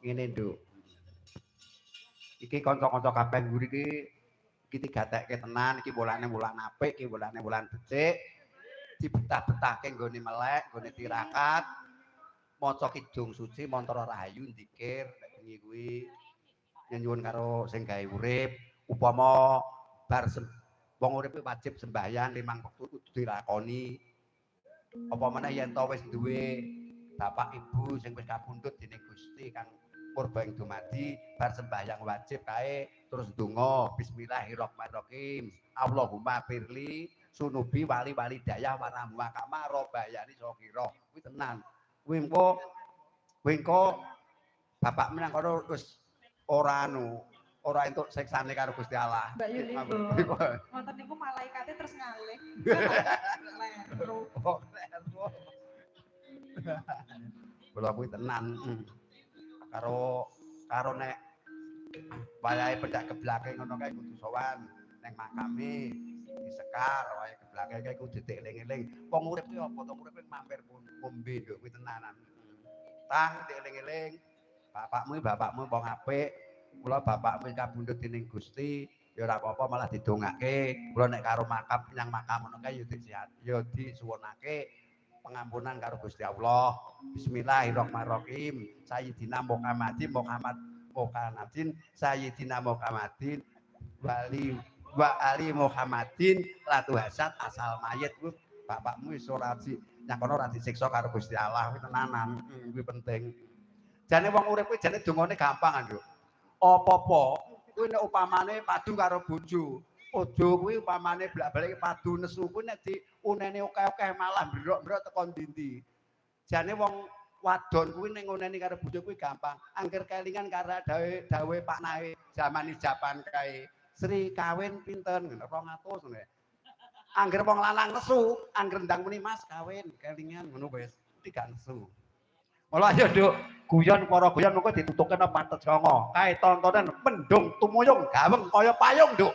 ngene nduk. Iki kanca-kanca kabeh mburi iki digatekke tenan iki wolane wulan apik iki wolane wulan becik dibetah-betahke nggone melek nggone tirakat maca kidung suci mantra rahayu dzikir nek bengi kuwi nyuwun karo sing gawe urip upama bar wong urip wajib sembahyang 5 wektu kudu dilakoni apa meneh yen to wis duwe bapak ibu sing wis kapundhut dening Gusti kang purba ing dumadi bar sembahyang wajib kae terus ndonga bismillahirrahmanirrahim Allahumma firli sunubi wali walidayah warahmuha kama robayani shokira kuwi tenan kuwi engko bapak menang kono wis ora entuk siksane karo Gusti Allah. Mbak Yuli ngoten niku malaikate terus ngalih. Leru. Kula kuwi tenan. Karo nek wayahe pendak geblake ngono kae kudu sowan ning makame disekar wayahe geblake kae kudu dieling-eling. Wong urip kuwi apa to urip mampir ngombe nduk kuwi tenanan. Tang dieling-eling. Bapakmu wong apik. Kula bapakmu kabundhut dening Gusti ya ora apa-apa malah didongake. Kula nek karo makam nyang makam ngono kae ya disuwunake pengampunan karo Gusti Allah. Bismillahirrahmanirrahim. Sayyidina Muhammadin Sayyidina Muhammadin wa ali Muhammadin latu hasad asal mayit ku bapakmu wis ora nyang kono ora disiksa karo Gusti Allah kuwi tenanan kuwi penting. Jane wong urip kuwi jane dongane gampang Nduk. Apa-apa kuwi nek upamane padu karo bojo ojo kuwi upamane blak-balik padu nesu kuwi nek diuneni akeh-akeh malah mbrok-mbrok teko ndi-ndi. Jane wong wadon kuwi ning ngoneni karo bojo kuwi gampang. Angger kelingan karo dawe Pak Nae jaman ijaban kae. Sri kawin pinten 200 ngono. Angger wong lanang nesu, angger ndang muni Mas kawin kelingan ngono wis gak nesu. Mula ayo Nduk, guyon para guyon mengko ditutukke nang Pantet Songo. Kae tontonan mendung tumuyung gaweng kaya payung Nduk.